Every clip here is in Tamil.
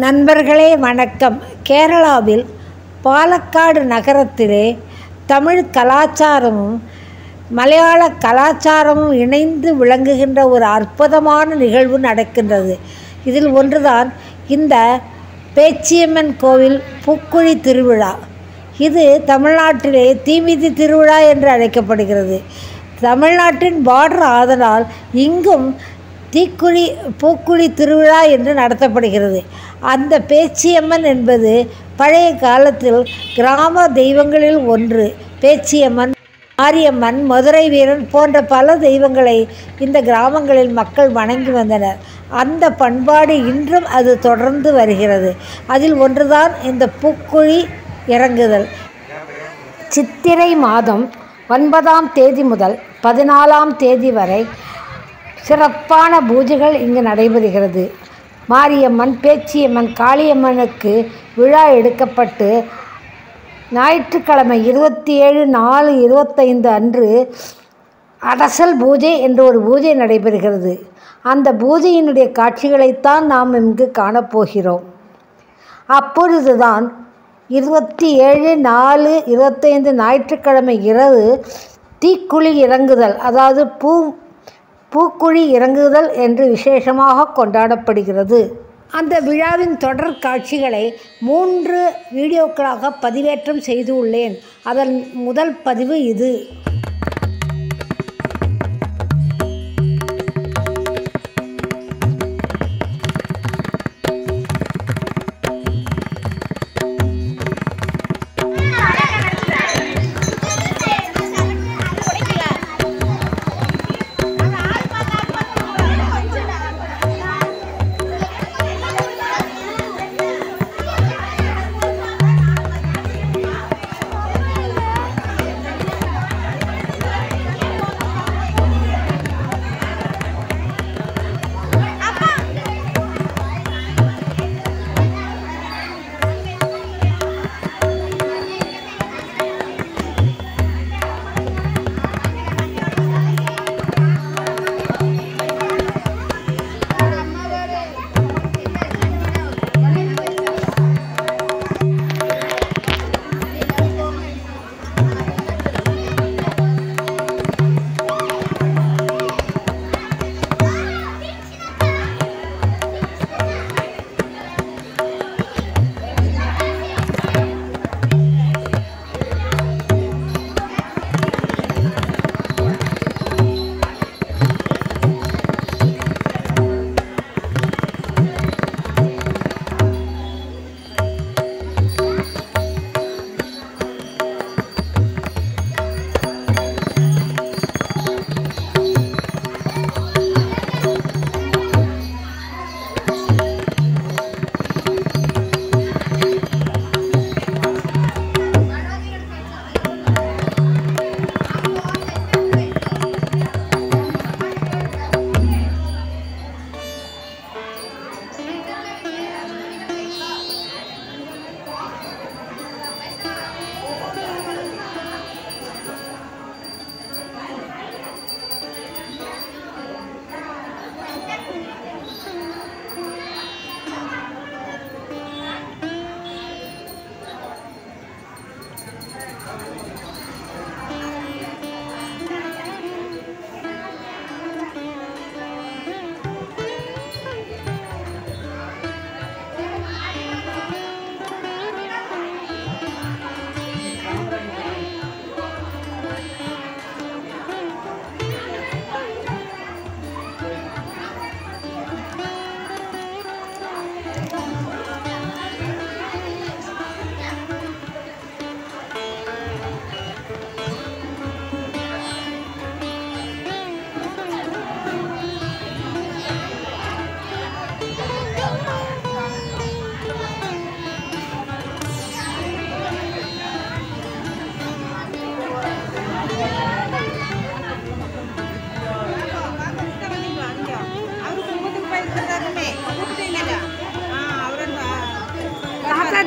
நண்பர்களே வணக்கம். கேரளாவில் பாலக்காடு நகரத்திலே தமிழ் கலாச்சாரமும் மலையாள கலாச்சாரமும் இணைந்து விளங்குகின்ற ஒரு அற்புதமான நிகழ்வு நடக்கின்றது. இதில் ஒன்றுதான் இந்த பேச்சியம்மன் கோவில் பூக்குழி திருவிழா. இது தமிழ்நாட்டிலே தீமிதி திருவிழா என்று அழைக்கப்படுகிறது. தமிழ்நாட்டின் பார்டர் ஆதலால் இங்கும் பூக்குழி திருவிழா என்று நடத்தப்படுகிறது. அந்த பேச்சியம்மன் என்பது பழைய காலத்தில் கிராம தெய்வங்களில் ஒன்று. பேச்சியம்மன், மாரியம்மன், மதுரை வீரன் போன்ற பல தெய்வங்களை இந்த கிராமங்களில் மக்கள் வணங்கி வந்தனர். அந்த பண்பாடு இன்றும் அது தொடர்ந்து வருகிறது. அதில் ஒன்றுதான் இந்த பூக்குழி இறங்குதல். சித்திரை மாதம் 9ஆம் தேதி முதல் 14ஆம் தேதி வரை சிறப்பான பூஜைகள் இங்கு நடைபெறுகிறது. மாரியம்மன், பேச்சியம்மன், காளியம்மனுக்கு விழா எடுக்கப்பட்டு ஞாயிற்றுக்கிழமை 27/4/25 அன்று அடசல் பூஜை என்ற ஒரு பூஜை நடைபெறுகிறது. அந்த பூஜையினுடைய காட்சிகளைத்தான் நாம் இங்கு காணப்போகிறோம். அப்பொழுதுதான் 27/4/25 ஞாயிற்றுக்கிழமை இரவு தீக்குழி இறங்குதல், அதாவது பூக்குழி இறங்குதல் என்று விசேஷமாக கொண்டாடப்படுகிறது. அந்த விழாவின் தொடர் காட்சிகளை 3 வீடியோக்களாக பதிவேற்றம் செய்து உள்ளேன். அதன் முதல் பதிவு இது.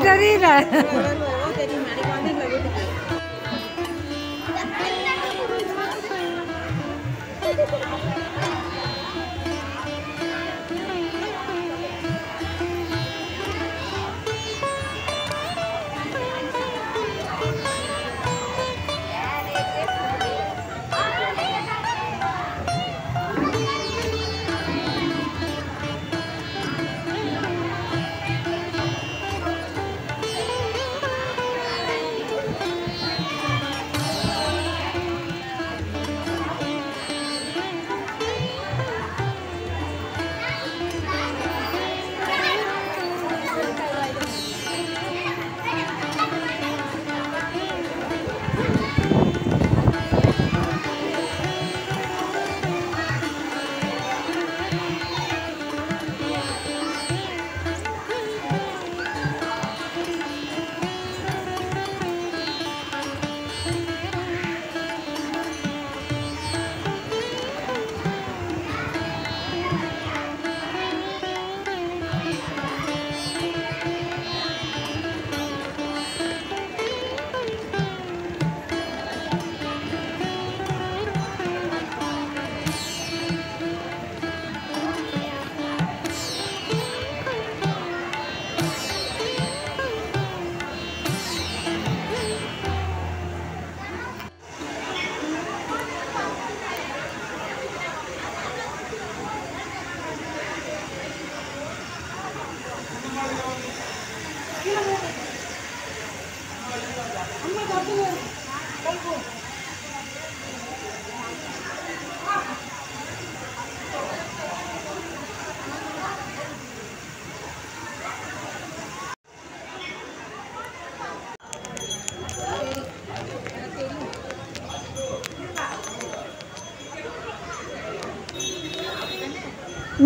தெரியல.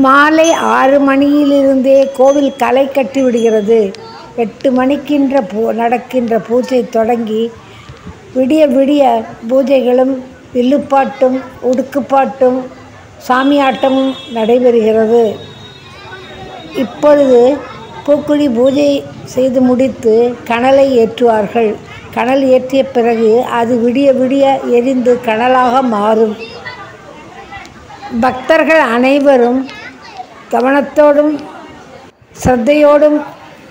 மாலை 6 மணியிலிருந்தே கோவில் களை கட்டி விடுகிறது. 8 மணிக்கின்ற நடக்கின்ற பூஜை தொடங்கி விடிய விடிய பூஜைகளும் வில்லுப்பாட்டும் உடுக்குப்பாட்டும் சாமியாட்டமும் நடைபெறுகிறது. இப்பொழுது பூக்குழி பூஜை செய்து முடித்து கனலை ஏற்றுவார்கள். கனல் ஏற்றிய பிறகு அது விடிய விடிய எரிந்து கனலாக மாறும். பக்தர்கள் அனைவரும் கவனத்தோடும் சிரத்தையோடும்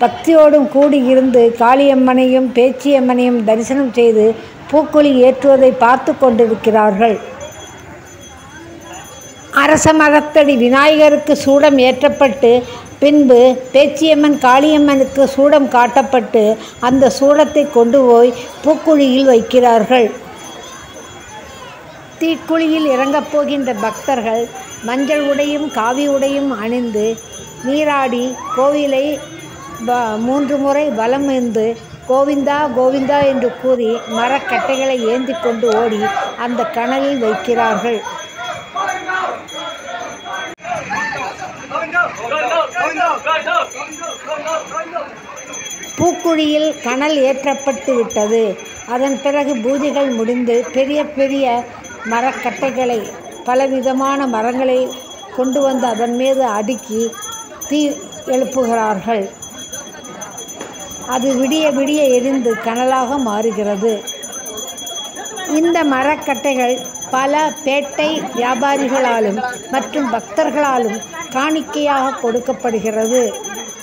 பக்தியோடும் கூடியிருந்து காளியம்மனையும் பேச்சியம்மனையும் தரிசனம் செய்து பூக்குழி ஏற்றுவதை பார்த்து கொண்டிருக்கிறார்கள். அரச மரத்தடி விநாயகருக்கு சூடம் ஏற்றப்பட்டு பின்பு பேச்சியம்மன் காளியம்மனுக்கு சூடம் காட்டப்பட்டு அந்த சூடத்தை கொண்டு போய் பூக்குழியில் வைக்கிறார்கள். தீக்குழியில் இறங்கப் போகின்ற பக்தர்கள் மஞ்சள் உடையும் காவி உடையும் அணிந்து நீராடி கோவிலை 3 முறை வலம் வந்து கோவிந்தா கோவிந்தா என்று கூறி மரக்கட்டைகளை ஏந்தி கொண்டு ஓடி அந்த கனலில் வைக்கிறார்கள். பூக்குழியில் கனல் ஏற்றப்பட்டு விட்டது. அதன் பிறகு பூஜைகள் முடிந்து பெரிய பெரிய மரக்கட்டைகளை பலவிதமான மரங்களை கொண்டு வந்து அதன் மீது அடுக்கி தீ எழுப்புகிறார்கள். அது விடிய விடிய எரிந்து கனலாக மாறுகிறது. இந்த மரக்கட்டைகள் பல பேட்டை வியாபாரிகளாலும் மற்றும் பக்தர்களாலும் காணிக்கையாக கொடுக்கப்படுகிறது.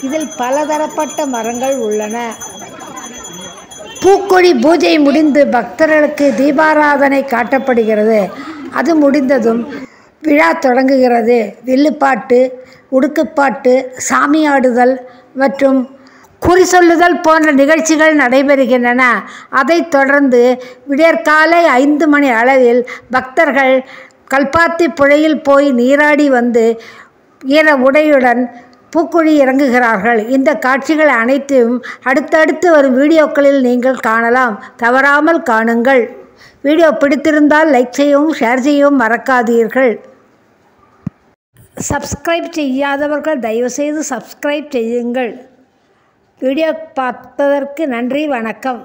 இதில் பலதரப்பட்ட மரங்கள் உள்ளன. பூக்குழி பூஜை முடிந்து பக்தர்களுக்கு தீபாராதனை காட்டப்படுகிறது. அது முடிந்ததும் விழா தொடங்குகிறது. வில்லுப்பாட்டு, உடுக்குப்பாட்டு, சாமியாடுதல் மற்றும் குறி சொல்லுதல் போன்ற நிகழ்ச்சிகள் நடைபெறுகின்றன. அதைத் தொடர்ந்து விடியற்காலை 5 மணி அளவில் பக்தர்கள் கல்பாத்தி புழையில் போய் நீராடி வந்து ஈர உடையுடன் பூக்குழி இறங்குகிறார்கள். இந்த காட்சிகள் அனைத்தையும் அடுத்தடுத்து வரும் வீடியோக்களில் நீங்கள் காணலாம். தவறாமல் காணுங்கள். வீடியோ பிடித்திருந்தால் லைக் செய்யவும் ஷேர் செய்யவும் மறக்காதீர்கள். சப்ஸ்கிரைப் செய்யாதவர்கள் தயவுசெய்து சப்ஸ்கிரைப் செய்யுங்கள். வீடியோ பார்த்ததற்கு நன்றி. வணக்கம்.